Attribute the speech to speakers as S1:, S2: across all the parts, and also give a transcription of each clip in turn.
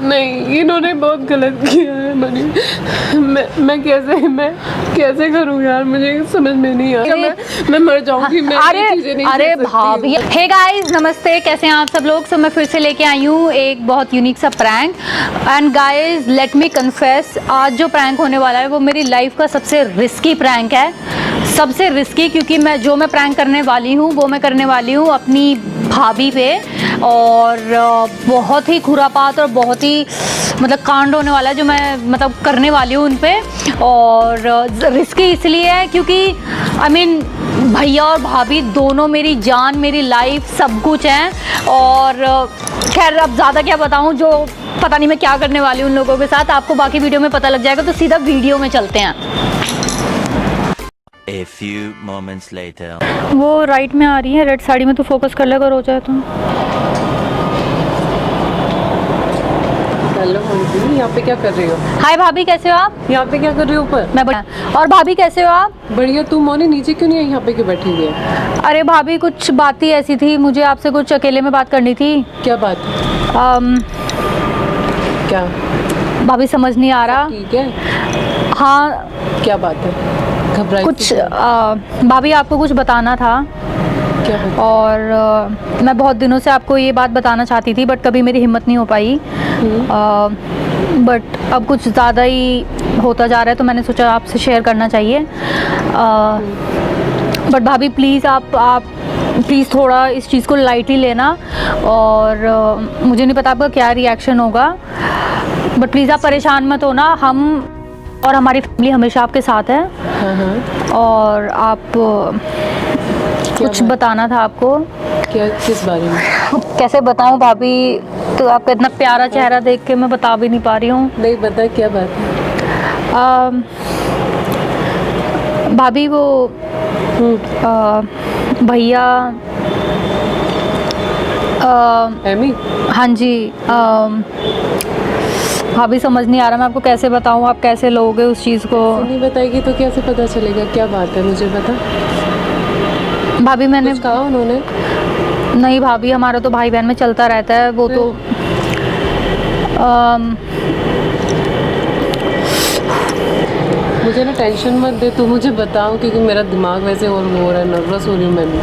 S1: नहीं, इन्होंने बहुत गलत किया है मनी। मैं कैसे करूँ यार, मुझे समझ में नहीं आ रहा। मैं मर जाऊंगी। मैं
S2: अरे भाभी, हे गाइस नमस्ते, कैसे हैं आप सब लोग। सो मैं फिर से लेके आई हूँ एक बहुत यूनिक सा prank. And guys let me confess, आज जो प्रैंक होने वाला है वो मेरी लाइफ का सबसे रिस्की प्रैंक है। सबसे रिस्की क्योंकि मैं प्रैंक करने वाली हूँ वो मैं करने वाली हूँ अपनी भाभी पे। और बहुत ही खुरापात और बहुत ही मतलब कांड होने वाला है जो मैं करने वाली हूँ उन पे। और रिस्की इसलिए है क्योंकि भैया और भाभी दोनों मेरी जान, मेरी लाइफ, सब कुछ है। और खैर अब ज़्यादा क्या बताऊँ, जो पता नहीं मैं क्या करने वाली हूँ उन लोगों के साथ, आपको बाकी वीडियो में पता लग जाएगा। तो सीधा वीडियो में चलते हैं।
S3: A few moments later.
S2: वो राइट में आ रही है रेड साड़ी में, तो फोकस कर ले अगर हो जाए तो।
S1: हेलो मम्मी, यहाँ पे क्या कर रही हो?
S2: हाय भाभी, कैसे हो आप?
S1: यहाँ पे क्या कर रही हो ऊपर?
S2: मैं बढ़िया। और भाभी कैसे हो आप?
S1: बढ़िया। तू मोनी नीचे क्यों नहीं आई, यहाँ पे क्यों बैठी हुई है?
S2: अरे भाभी कुछ बात ही ऐसी थी, मुझे आपसे कुछ अकेले में बात करनी थी।
S1: क्या बात? क्या
S2: भाभी समझ नहीं आ रहा।
S1: ठीक है।
S2: हाँ
S1: क्या बात है? घबराई
S2: कुछ भाभी आपको कुछ बताना था।
S1: क्या बात?
S2: और मैं बहुत दिनों से आपको ये बात बताना चाहती थी बट कभी मेरी हिम्मत नहीं हो पाई। बट अब कुछ ज़्यादा ही होता जा रहा है तो मैंने सोचा आपसे शेयर करना चाहिए। बट भाभी प्लीज़ आप प्लीज़ थोड़ा इस चीज़ को लाइटली लेना। और मुझे नहीं पता आपका क्या रिएक्शन होगा, बट प्लीज़ आप परेशान मत होना। हम और हमारी फैमिली हमेशा आपके साथ है। और आप कुछ बताना था आपको।
S1: क्या? किस बारे में?
S2: कैसे बताऊं भाभी, तो आपका इतना प्यारा चेहरा देख के मैं बता भी नहीं पा रही हूँ।
S1: नहीं बता, क्या बात है?
S2: भाभी वो भैया
S1: एमी?
S2: हाँ जी। भाभी समझ नहीं आ रहा मैं आपको कैसे बताऊं, आप कैसे लोगे उस चीज़ को।
S1: नहीं बताएगी तो कैसे पता चलेगा? क्या बात है, मुझे बता।
S2: भाभी मैंने
S1: कुछ कहा उन्होंने?
S2: नहीं भाभी, हमारा तो भाई बहन में चलता रहता है वो तो।
S1: मुझे ना टेंशन मत दे, तू मुझे बताओ क्योंकि मेरा दिमाग वैसे और वो हो रहा है, नर्वस हो रही हूँ मैं भी।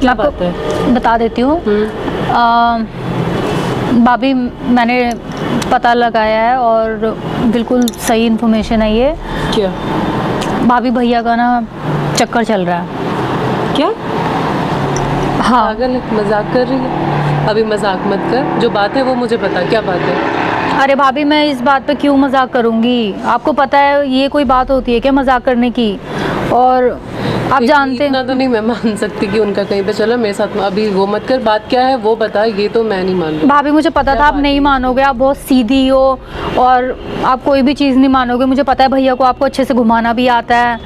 S1: क्या बात है?
S2: बता देती हूँ। भाभी मैंने पता लगाया है और बिल्कुल सही इन्फॉर्मेशन है ये।
S1: क्या?
S2: भाभी भैया का ना चक्कर चल रहा है।
S1: क्या?
S2: हाँ।
S1: पागल है, मजाक कर रही है? अभी मजाक मत कर, जो बात है वो मुझे बता, क्या बात है?
S2: अरे भाभी मैं इस बात पे क्यों मजाक करूँगी, आपको पता है ये कोई बात होती है क्या मजाक करने की। और आप जानते हैं
S1: इतना तो नहीं मैं मान सकती कि उनका कहीं पे चलो मेरे साथ अभी वो मत कर। बात क्या है वो बता, ये तो मैं नहीं मान रही।
S2: भाभी मुझे पता था आप नहीं मानोगे, आप बहुत सीधी हो और आप कोई भी चीज़ नहीं मानोगे। मुझे पता है भैया को आपको अच्छे से घुमाना भी आता है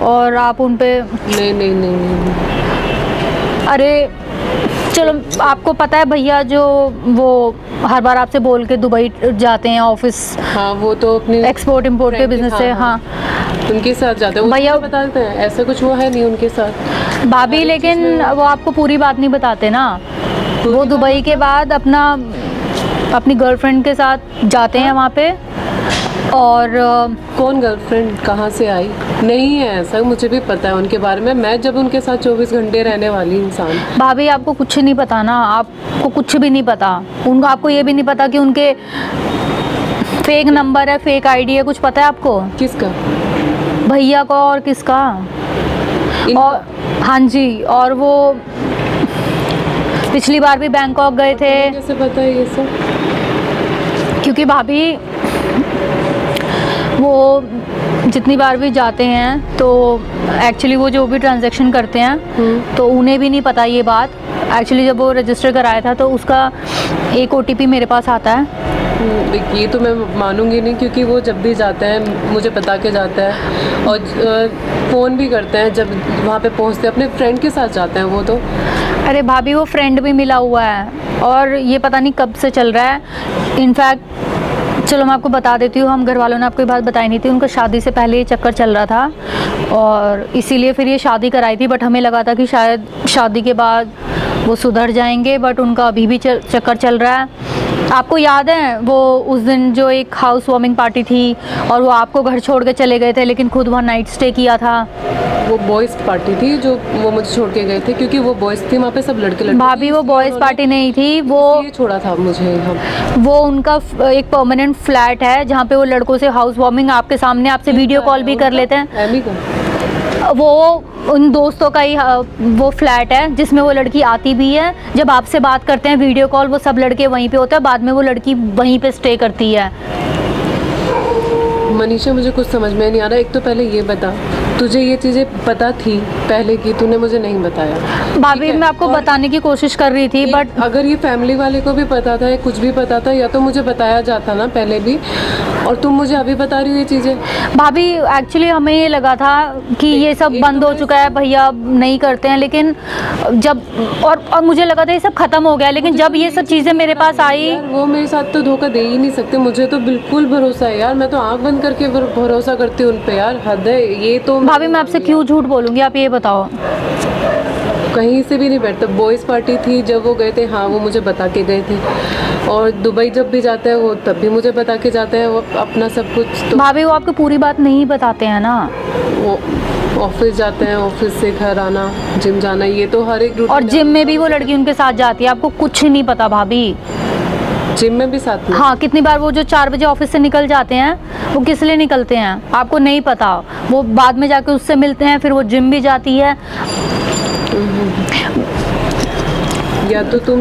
S2: और आप उन पे
S1: नहीं।
S2: अरे चलो, आपको पता है भैया जो वो हर बार आपसे बोल के दुबई जाते हैं ऑफिस।
S1: हाँ वो तो अपने
S2: एक्सपोर्ट इम्पोर्ट के बिजनेस से। हाँ
S1: उनके साथ जाते हैं भैया, बताते हैं ऐसा कुछ वो है नहीं उनके साथ
S2: भाभी। लेकिन वो आपको पूरी बात नहीं बताते ना। वो दुबई के बाद अपनी गर्लफ्रेंड के साथ जाते हैं वहाँ पे। और
S1: कौन गर्लफ्रेंड, कहाँ से आई? नहीं है ऐसा, मुझे भी पता है उनके बारे में। मैं जब उनके साथ 24 घंटे रहने वाली इंसान।
S2: भाभी आपको कुछ नहीं पता ना, आपको कुछ भी नहीं पता। आपको ये भी नहीं पता कि उनके फेक नंबर है, फेक आईडी है, कुछ पता है आपको?
S1: किसका?
S2: भैया का और किसका? और हाँ जी, और वो पिछली बार भी बैंकॉक गए थे।
S1: कैसे पता है ये सब?
S2: क्योंकि भाभी वो जितनी बार भी जाते हैं तो एक्चुअली वो जो भी ट्रांजैक्शन करते हैं तो उन्हें भी नहीं पता ये बात। एक्चुअली जब वो रजिस्टर कराया था तो उसका एक OTP मेरे पास आता है।
S1: ये तो मैं मानूंगी नहीं क्योंकि वो जब भी जाते हैं मुझे बता के जाता है और फ़ोन भी करते हैं जब वहाँ पे पहुँचते हैं। अपने फ्रेंड के साथ जाते हैं वो तो।
S2: अरे भाभी वो फ्रेंड भी मिला हुआ है और ये पता नहीं कब से चल रहा है। इनफैक्ट चलो मैं आपको बता देती हूँ, हम घर वालों ने आपको ये बात बताई नहीं थी। उनका शादी से पहले ये चक्कर चल रहा था और इसीलिए फिर ये शादी कराई थी। बट हमें लगा था कि शायद शादी के बाद वो सुधर जाएंगे, बट उनका अभी भी चक्कर चल रहा है। आपको याद है वो उस दिन जो एक हाउस वार्मिंग पार्टी थी और वो आपको घर छोड़ के चले गए थे, लेकिन खुद वहाँ नाइट स्टे किया था?
S1: वो बॉयज़ पार्टी थी जो वो मुझे छोड़ के गए थे, क्योंकि वो बॉयज़ थी, वहाँ पे सब लड़के
S2: भाभी वो बॉयज़ पार्टी नहीं थी, वो
S1: ये छोड़ा था मुझे हम।
S2: वो उनका एक परमानेंट फ्लैट है जहाँ पे वो लड़कों से हाउस वार्मिंग आपके सामने आपसे वीडियो कॉल भी कर लेते हैं।
S1: एमी का
S2: वो उन दोस्तों का ही वो फ्लैट है जिसमें वो लड़की आती भी है, जब आपसे बात करते हैं वीडियो कॉल वो सब लड़के वहीं पे होते हैं, बाद में वो लड़की वहीं पे स्टे करती है।
S1: मनीषा मुझे कुछ समझ में नहीं आ रहा। एक तो पहले ये बता, तुझे ये चीज़ें पता थी पहले की, तूने मुझे नहीं बताया।
S2: भाभी मैं आपको बताने की कोशिश कर रही थी, बट
S1: अगर ये फैमिली वाले को भी पता था या कुछ भी पता था, या तो मुझे बताया जाता ना पहले भी, और तुम मुझे अभी बता रही हो ये चीज़ें।
S2: भाभी एक्चुअली हमें ये लगा था कि ये सब बंद हो चुका है, भैया नहीं करते हैं, लेकिन जब और मुझे लगा था ये सब खत्म हो गया, लेकिन जब ये सब चीज़ें मेरे पास आई,
S1: यार वो मेरे साथ तो धोखा दे ही नहीं सकते, मुझे तो बिल्कुल भरोसा है यार, मैं तो आंख बंद करके भरोसा करती हूँ उन पे यार, हद है ये तो।
S2: भाभी मैं आपसे क्यों झूठ बोलूँगी, आप ये बताओ।
S1: कहीं से भी नहीं बैठता। बॉयज़ पार्टी थी जब वो गए थे, हाँ वो मुझे बता के गए थे, और दुबई जब भी जाते हैं वो तब भी मुझे बता के जाते हैं वो अपना सब कुछ। तो
S2: भाभी वो आपको पूरी बात नहीं बताते हैं ना,
S1: वो ऑफिस जाते हैं, ऑफिस से घर आना, जिम जाना, ये तो हर एक
S2: और जिम में भी वो लड़की उनके साथ जाती है, आपको कुछ नहीं पता भाभी।
S1: जिम में भी साथ में?
S2: हाँ, कितनी बार वो जो 4 बजे ऑफिस से निकल जाते हैं वो किस लिए निकलते हैं आपको नहीं पता, वो बाद में जाके उससे मिलते हैं, फिर वो जिम भी जाती है।
S1: या तो तुम,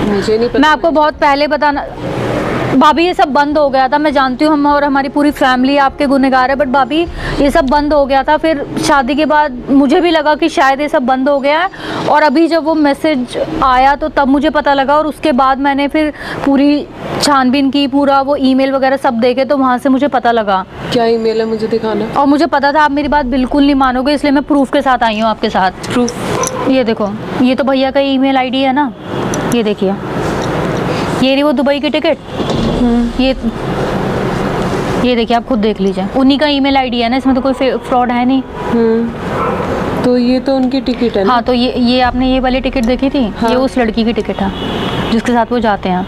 S1: मुझे नहीं पता।
S2: मैं आपको बहुत पहले बताना, भाभी ये सब बंद हो गया था, मैं जानती हूँ हम और हमारी पूरी फैमिली आपके गुनहगार है, बट भाभी ये सब बंद हो गया था। फिर शादी के बाद मुझे भी लगा कि शायद ये सब बंद हो गया है, और अभी जब वो मैसेज आया तो तब मुझे पता लगा, और उसके बाद मैंने फिर पूरी छानबीन की, पूरा वो ईमेल वगैरह सब देखे, तो वहाँ से मुझे पता लगा।
S1: क्या ईमेल है, मुझे दिखाना।
S2: और मुझे पता था आप मेरी बात बिल्कुल नहीं मानोगे, इसलिए मैं प्रूफ के साथ आई हूँ आपके साथ।
S1: प्रूफ?
S2: ये देखो, ये तो भैया का ईमेल आईडी है ना, ये देखिए, ये रही वो दुबई की टिकट, ये देखिए आप खुद देख लीजिए, उन्हीं का ईमेल आईडी है ना, इसमें तो कोई फ्रॉड है नहीं।
S1: तो ये तो उनकी टिकट है ना?
S2: हाँ, तो ये आपने ये वाली टिकट देखी थी?
S1: हाँ।
S2: ये उस लड़की की टिकट है जिसके साथ वो जाते हैं।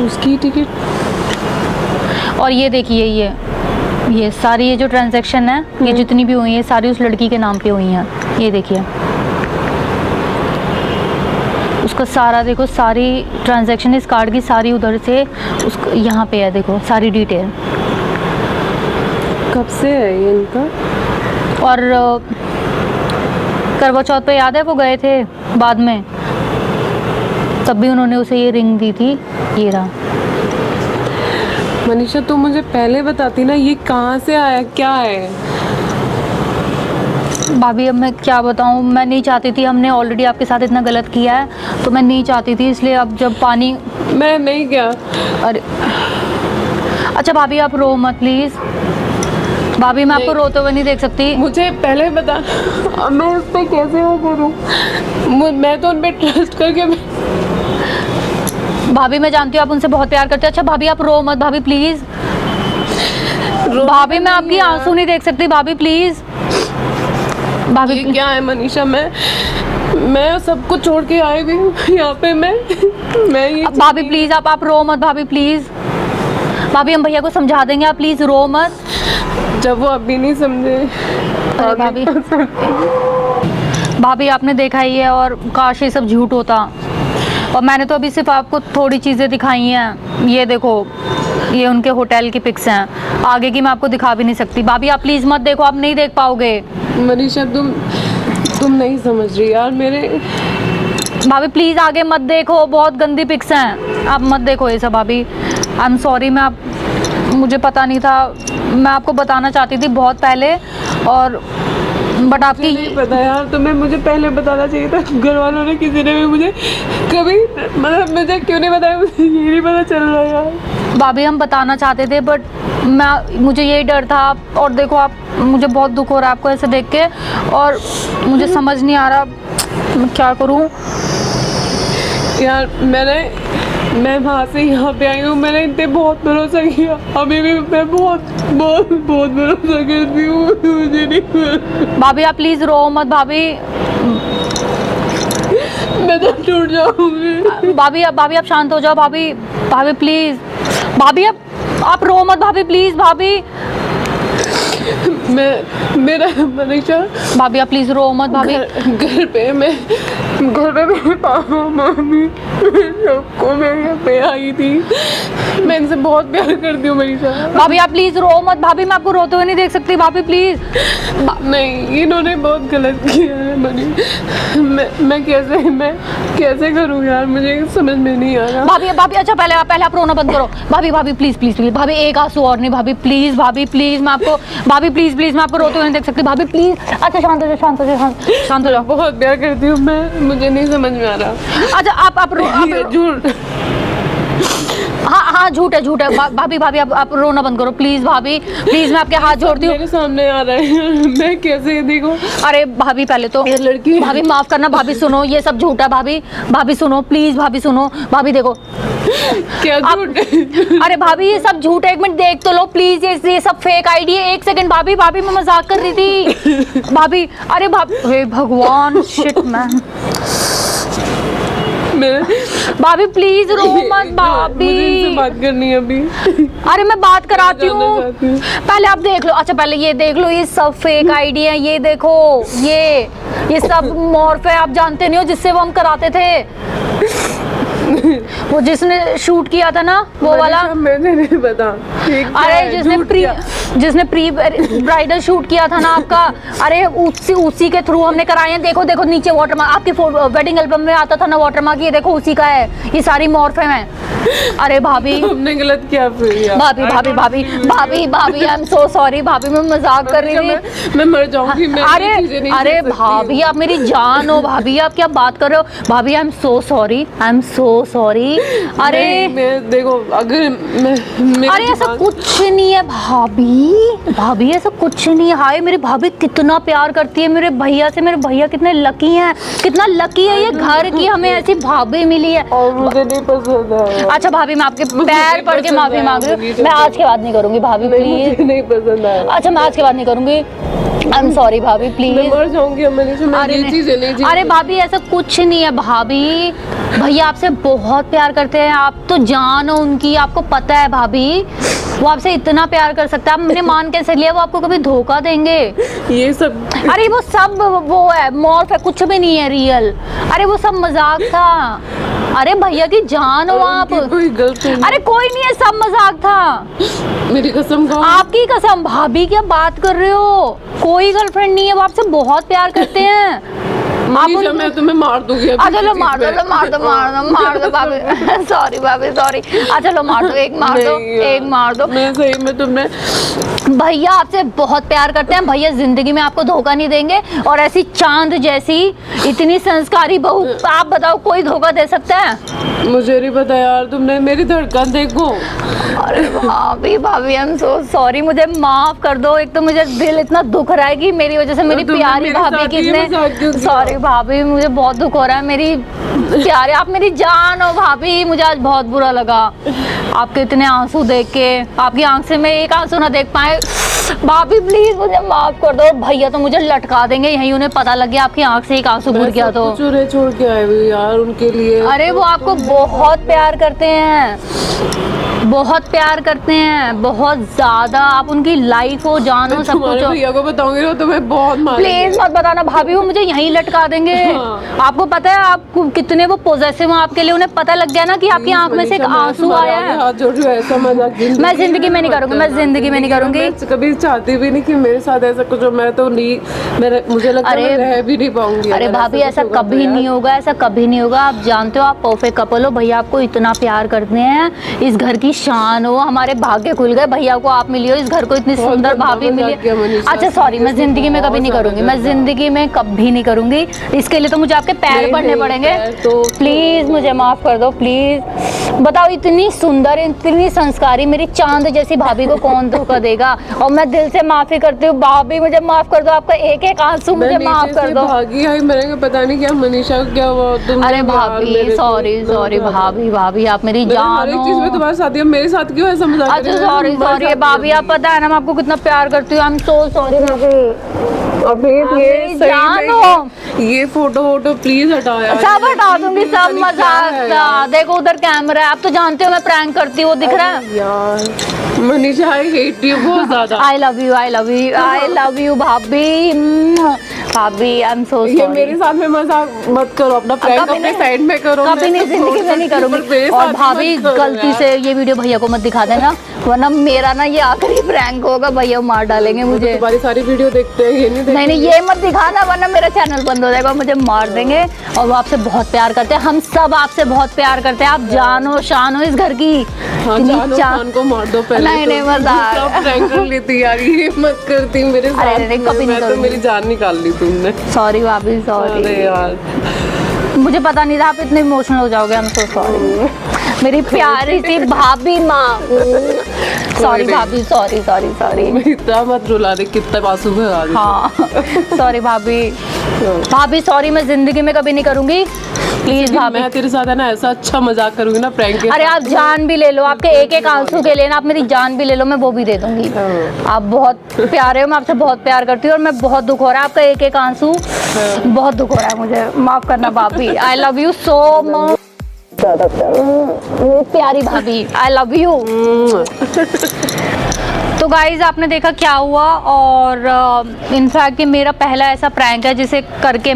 S1: उसकी टिकट?
S2: और ये देखिए, ये सारी ये जो ट्रांजैक्शन है, ये जितनी भी हुई है सारी उस लड़की के नाम पे हुई हैं। ये देखिए उसका सारा, देखो सारी ट्रांजैक्शन इस कार्ड की सारी उधर से उसको यहाँ पे है, देखो सारी डिटेल।
S1: कब से है ये इनका?
S2: और करवा चौथ पे याद है वो गए थे बाद में, तब भी उन्होंने उसे ये रिंग दी थी, ये रहा।
S1: मनीषा तुम मुझे पहले बताती ना, ये कहाँ से आया, क्या है?
S2: भाभी अब मैं क्या बताऊँ, मैं नहीं चाहती थी, हमने ऑलरेडी आपके साथ इतना गलत किया है, तो मैं नहीं चाहती थी, इसलिए अब जब पानी।
S1: मैं नहीं गया।
S2: अरे अच्छा भाभी आप रो मत प्लीज़, भाभी मैं आपको रोते हुए नहीं देख सकती।
S1: मुझे पहले बता, अब मैं उस पर कैसे वो करूँ? मैं तो उन पर ट्रस्ट करके
S2: भाभी मैं जानती हूँ आप उनसे बहुत प्यार करते हैं। अच्छा भाभी आप रो मत, भाभी प्लीज़, भाभी मैं आपकी आंसू नहीं देख सकती, भाभी प्लीज़, भाभी।
S1: ये क्या है मनीषा, मैं सब कुछ छोड़ के आई हुई हूँ यहाँ पे। मैं ये
S2: भाभी प्लीज़ आप रो मत, भाभी प्लीज़, भाभी हम भैया को समझा देंगे, आप प्लीज़ रो मत।
S1: जब वो अभी नहीं समझे।
S2: अरे भाभी आपने देखा ही है, और काश ये सब झूठ होता, और मैंने तो अभी सिर्फ आपको थोड़ी चीज़ें दिखाई हैं। ये देखो, ये उनके होटल की पिक्स हैं, आगे की मैं आपको दिखा भी नहीं सकती। भाभी आप प्लीज़ मत देखो, आप नहीं देख पाओगे।
S1: मनीषा तुम नहीं समझ रही यार मेरे।
S2: भाभी प्लीज़ आगे मत देखो, बहुत गंदी पिक्स हैं, आप मत देखो ये सब। भाभी आई एम सॉरी, मुझे पता नहीं था, मैं आपको बताना चाहती थी बहुत पहले, और बट आपकी
S1: नहीं पता यार, तुम्हें मुझे पहले बताना चाहिए था। घर वालों ने, किसी ने भी मुझे कभी, मतलब मुझे क्यों नहीं बताया, मुझे ये नहीं पता चल रहा यार।
S2: भाभी हम बताना चाहते थे, बट मुझे यही डर था। और देखो आप, मुझे बहुत दुख हो रहा है आपको ऐसे देख के, और मुझे समझ नहीं आ रहा मैं क्या करूं
S1: यार। मैं वहाँ से यहाँ पे आई हूँ, मैंने इन पे बहुत भरोसा किया, अभी भी मैं बहुत बहुत बहुत भरोसा करती हूँ, मुझे नहीं।
S2: भाभी आप प्लीज़ रो मत, भाभी
S1: मैं मैं तो टूट जाऊंगी।
S2: भाभी आप शांत हो जाओ भाभी, भाभी प्लीज, भाभी आप रो मत भाभी, प्लीज भाभी,
S1: मेरा मनीषा
S2: भाभी आप प्लीज रो मत भाभी।
S1: घर पे मेरे पापा मम्मी सबको मेरे पे आई थी, मैं इनसे बहुत प्यार करती हूँ मनीषा।
S2: भाभी आप प्लीज रो मत भाभी, मैं आपको रोते हुए नहीं देख सकती भाभी प्लीज।
S1: नहीं, इन्होंने बहुत गलत किया है मनी। मैं कैसे करूँ यार, मुझे समझ में नहीं आ रहा।
S2: भाभी अच्छा पहले आप रोना बंद करो भाभी प्लीज भाभी, एक आंसू और नहीं भाभी प्लीज मैं आपको भाभी प्लीज मैं आपको रोते हुए नहीं देख सकती भाभी प्लीज। अच्छा शांत हो जाओ।
S1: बहुत प्यार करती हूँ मैं, मुझे नहीं समझ में आ रहा।
S2: अच्छा आप
S1: झूठ।
S2: हाँ झूठ है भाभी आप रोना बंद करो प्लीज भाभी, प्लीज मैं आपके हाथ जोड़ती हूँ।
S1: मेरे सामने आ रहा है, मैं कैसे देखो।
S2: अरे भाभी पहले तो
S1: ये लड़की
S2: भाभी माफ करना भाभी, सुनो ये सब झूठ है भाभी सुनो प्लीज भाभी सुनो भाभी देखो
S1: क्या झूठ।
S2: अरे भाभी ये सब झूठ है, एक मिनट देख तो लो प्लीज, ये सब फेक आईडी है। एक सेकंड भाभी मैं मजाक कर रही थी भाभी। अरे हे भगवान शिट मैन, भाभी प्लीज रो मत भाभी,
S1: मुझे इनसे बात करनी है अभी।
S2: अरे मैं बात कराती हूँ, पहले आप देख लो। अच्छा पहले ये देख लो, ये सब फेक आईडी है, ये देखो ये सब मॉर्फ है, आप जानते नहीं हो जिससे वो हम कराते थे। वो जिसने शूट किया था ना वो वाला,
S1: मुझे नहीं पता।
S2: अरे जिसने प्री ब्राइडल शूट किया था ना आपका, अरे उसी के थ्रू हमने कराए हैं। देखो नीचे वाटरमार्क आपकी वेडिंग एल्बम में आता था ना वाटरमार्क, ये देखो उसी का है, ये सारी मॉर्फेम है। अरे भाभी
S1: हमने गलत किया फिर यार।
S2: भाभी आई एम सो सॉरी भाभी, मैं मजाक कर रही थी।
S1: मैं मर जाऊंगी।
S2: अरे भाभी आप मेरी जान हो भाभी, आप क्या बात कर रहे हो भाभी। I am so sorry. अरे
S1: मैं देखो अगर मैं
S2: अरे ऐसा कुछ नहीं है भाभी ऐसा कुछ नहीं है। हाय मेरी भाभी कितना प्यार करती है मेरे भैया से, मेरे भैया कितने लकी हैं, कितना लकी है ये घर की हमें ऐसी भाभी मिली है।
S1: और मुझे नहीं पसंद है।
S2: अच्छा भाभी मैं आपके पैर पड़ के माफी मांग रही हूँ, मैं आज के बाद नहीं करूंगी भाभी प्लीज।
S1: नहीं पसंद है।
S2: अच्छा मैं आज के बाद नहीं करूंगी, आई एम सॉरी भाभी प्लीज।
S1: मैं मर जाऊंगी।
S2: अरे भाभी ऐसा कुछ नहीं है भाभी, भैया आपसे बहुत प्यार करते हैं, आप तो जान हो उनकी, आपको पता है भाभी, वो आपसे इतना प्यार कर सकता है। हमने मान कैसे लिया वो आपको कभी धोखा देंगे?
S1: ये सब
S2: अरे वो सब वो है मॉर्फ है, कुछ भी नहीं है रियल। अरे वो सब मजाक था। अरे भैया की जान हो आप।
S1: कोई गर्लफ्रेंड?
S2: अरे कोई नहीं है, सब मजाक था।
S1: मेरी कसम खाओ।
S2: आपकी कसम भाभी, क्या बात कर रहे हो? कोई गर्लफ्रेंड नहीं है, वो आपसे बहुत प्यार करते हैं।
S1: मनीषा मैं तुम्हें मार दूंगी अभी।
S2: चलो मार दो भाभी। सॉरी भाभी सॉरी। चलो मार दो, एक मार दो।
S1: मैं सही में तुमने
S2: भैया आपसे बहुत प्यार करते हैं, भैया जिंदगी में आपको धोखा नहीं देंगे। और ऐसी चांद जैसी इतनी संस्कारी बहू, आप बताओ कोई धोखा दे सकता है?
S1: मुझे नहीं पता यार, तुमने मेरी धड़कन देखो।
S2: अरे भाभी आई एम सो सॉरी, मुझे माफ कर दो। एक तो मुझे दिल इतना दुख रहा है कि मेरी वजह से मेरी प्यारी भाभी कितने, सॉरी भाभी मुझे बहुत दुख हो रहा है। मेरी प्यारे, आप मेरी जान हो भाभी, मुझे आज बहुत बुरा लगा आपके इतने आंसू देख के। आपकी आंख से मैं एक आंसू ना देख पाए भाभी, प्लीज मुझे माफ कर दो। भैया तो मुझे लटका देंगे यहीं, उन्हें पता लग गया आपकी आंख से एक आंसू गिर गया तो।
S1: चूरे छोड़ के आए हुए यार उनके लिए।
S2: अरे वो आपको बहुत प्यार करते हैं, बहुत प्यार करते हैं, बहुत ज्यादा। आप उनकी लाइफ हो, जानो, सब कुछ हो।
S1: भैया को बताऊंगी तो तुम्हें बहुत मारेंगे।
S2: प्लीज मत बताना भाभी, वो मुझे यहीं लटका देंगे।
S1: हाँ।
S2: आपको पता है आप कितने वो पॉजेसिव हैं आपके लिए, उन्हें पता लग गया ना कि आपकी आंख में से एक आंसू आया है।
S1: हाथ जोड़ रही हूं, ऐसा मजाक
S2: मैं जिंदगी में नहीं करूंगी, मैं जिंदगी में नहीं करूंगी।
S1: मैं कभी चाहती भी नहीं कि मेरे साथ ऐसा कुछ हो। मैं तो नहीं, मुझे लगता है मैं रह भी नहीं पाऊंगी।
S2: अरे भाभी ऐसा कभी नहीं होगा, ऐसा कभी नहीं होगा। आप जानते हो आप परफेक्ट कपल हो, भैया आपको इतना प्यार करते हैं, इस घर की शान हो। हमारे भाग्य खुल गए, भैया को आप मिली हो, इस घर को इतनी सुंदर भाभी मिली। अच्छा सॉरी, मैं जिंदगी में कभी नहीं करूंगी, मैं जिंदगी में कभी नहीं करूंगी। इसके लिए तो मुझे आपके पैर पड़ने पड़ेंगे। तो प्लीज मुझे माफ कर दो प्लीज। बताओ इतनी सुंदर, इतनी संस्कारी मेरी चांद जैसी भाभी को कौन धोखा देगा? और मैं दिल से माफी करती हूँ भाभी, मुझे माफ कर दो। आपका एक एक आंसू मुझे माफ कर दो।
S1: भागी आई मैंने पता नहीं क्या मनीषा को क्या हुआ।
S2: अरे भाभी सॉरी भाभी आप मेरी जान हो।
S1: चीज में तुम्हारे साथ, मेरे साथ क्यों ऐसा मजाक?
S2: अच्छा सॉरी भाभी, आप पता है ना मैं आपको कितना प्यार करती हूँ। आई एम सो सॉरी भाभी।
S1: अबे
S2: मेरी
S1: ये सही
S2: जान
S1: नहीं
S2: हो।
S1: है। ये फोटो प्लीज हटाओ यार।
S2: सब हटा दूंगी,
S1: पता
S2: सब
S1: नहीं क्या
S2: मजाक
S1: है
S2: था।
S1: यार।
S2: देखो उधर कैमरा है, आप तो जानते हो मैं प्रैंक करती हूँ, वो दिख रहा है।
S1: यार मनीषा आई हेट यू बहुत ज्यादा।
S2: I love you, I love you, I love you भाभी। भाभी आई एम सो
S1: ये मेरे
S2: सॉरी।
S1: साथ में मजाक मत करो, अपना प्रैंक
S2: कभी
S1: अपने
S2: नहीं-
S1: साइड में करो।
S2: कभी नहीं, जिंदगी में नहीं करूंगी।
S1: मेरे
S2: और
S1: साथ
S2: भाभी
S1: मत करो
S2: गलती
S1: यार।
S2: से ये वीडियो भैया को मत दिखा देना, वरना मेरा ना ये आखिरी प्रैंक होगा, भैया मार डालेंगे मुझे।
S1: तुम्हारी सारी वीडियो देखते हैं, ये नहीं देखते।
S2: नहीं नहीं, ये मत दिखाना, वरना मेरा चैनल बंद हो जाएगा, मुझे मार देंगे। और वो आपसे बहुत प्यार करते हैं, हम सब आपसे बहुत प्यार करते हैं। आप जानो शान हो इस घर की।
S1: हाँ,
S2: इतनी
S1: जानो
S2: चा-
S1: खान को मार दो पहले।
S2: नहीं,
S1: तो
S2: नहीं, मजाक।
S1: सब प्रैंक कर लेती यार, ये मत करती मेरे साथ।
S2: अरे, नहीं, कभी नहीं
S1: मैं तो
S2: करूंगी।
S1: मेरी जान निकाल ली तुमने।
S2: सॉरी भाभी, सॉरी।
S1: अरे यार
S2: मुझे पता नहीं था आप इतने इमोशनल हो जाओगे, हम सो सॉरी। मेरी प्यारी सी भाभी माँ। सॉरी
S1: नहीं।
S2: भाभी, सॉरी सॉरी सॉरी।
S1: इतना मत रुला दे, कितना आंसू भगा दे।
S2: हाँ सॉरी भाभी। भाभी सॉरी, मैं जिंदगी में कभी नहीं करूंगी, प्लीज भाभी।
S1: मैं तेरे साथ है ना ऐसा अच्छा मजाक करूंगी ना प्रैंक के।
S2: अरे आप जान भी ले लो, आपके एक एक आंसू के लिए ना, आप मेरी जान भी ले लो, मैं वो भी दे दूंगी। आप बहुत प्यारे हो, मैं आपसे बहुत प्यार करती हूँ, और मैं बहुत दुख हो रहा है आपका एक एक आंसू, बहुत दुख हो रहा है मुझे, माफ करना भाभी। I love you so much, प्यारी भाभी, आई लव यू। तो गाइज आपने देखा क्या हुआ, और इनफैक्ट ये मेरा पहला ऐसा प्रैंक है जिसे करके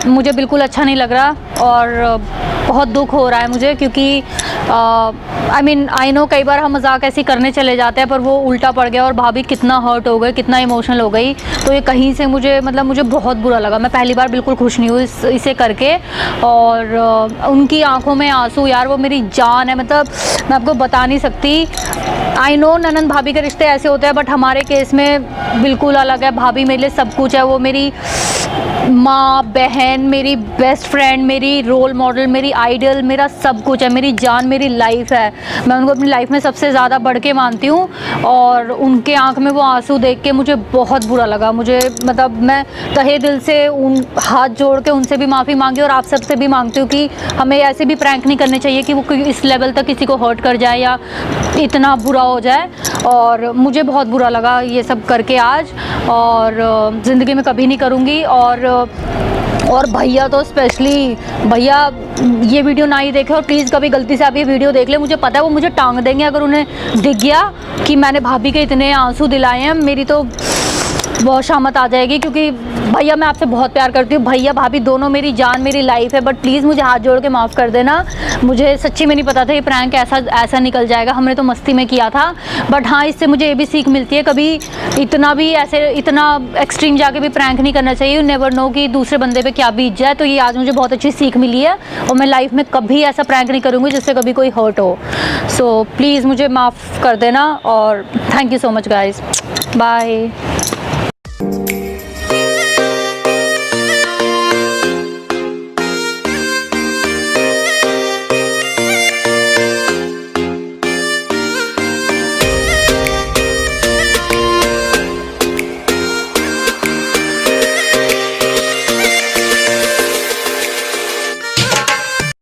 S2: मुझे बिल्कुल अच्छा नहीं लग रहा, और बहुत दुख हो रहा है मुझे, क्योंकि आई नो कई बार हम मजाक ऐसे करने चले जाते हैं, पर वो उल्टा पड़ गया और भाभी कितना हर्ट हो गई, कितना इमोशनल हो गई। तो ये कहीं से मुझे बहुत बुरा लगा। मैं पहली बार बिल्कुल खुश नहीं हुई इसे करके, और उनकी आंखों में आंसू, यार वो मेरी जान है, मतलब मैं आपको बता नहीं सकती। आई नो ननंद भाभी के रिश्ते ऐसे होते हैं, बट हमारे केस में बिल्कुल अलग है। भाभी मेरे लिए सब कुछ है, वो मेरी माँ, बहन, मेरी बेस्ट फ्रेंड, मेरी रोल मॉडल, मेरी आइडल, मेरा सब कुछ है, मेरी जान, मेरी लाइफ है। मैं उनको अपनी लाइफ में सबसे ज़्यादा बढ़ के मानती हूँ, और उनके आंख में वो आंसू देख के मुझे बहुत बुरा लगा। मुझे मतलब मैं तहे दिल से उन हाथ जोड़ के उनसे भी माफ़ी मांगी, और आप सबसे भी मांगती हूँ कि हमें ऐसे भी प्रैंक नहीं करने चाहिए कि वो इस लेवल तक किसी को हर्ट कर जाए या इतना बुरा हो जाए। और मुझे बहुत बुरा लगा ये सब करके आज, और ज़िंदगी में कभी नहीं करूँगी। और भैया तो स्पेशली, भैया ये वीडियो ना ही देखे, और प्लीज़ कभी गलती से आप ये वीडियो देख ले, मुझे पता है वो मुझे टांग देंगे अगर उन्हें दिख गया कि मैंने भाभी के इतने आंसू दिलाए हैं। मेरी तो बहुत शामत आ जाएगी, क्योंकि भैया मैं आपसे बहुत प्यार करती हूँ, भैया भाभी दोनों मेरी जान, मेरी लाइफ है। बट प्लीज़ मुझे हाथ जोड़ के माफ़ कर देना, मुझे सच्ची में नहीं पता था ये प्रैंक ऐसा निकल जाएगा। हमने तो मस्ती में किया था, बट हाँ इससे मुझे ये भी सीख मिलती है, कभी इतना एक्सट्रीम जाके भी प्रैंक नहीं करना चाहिए। यू नेवर नो कि दूसरे बंदे पे क्या बीत जाए। तो ये आज मुझे बहुत अच्छी सीख मिली है, और मैं लाइफ में कभी ऐसा प्रैंक नहीं करूँगी जिससे कभी कोई हर्ट हो। सो प्लीज़ मुझे माफ़ कर देना, और thank you so much guys, bye.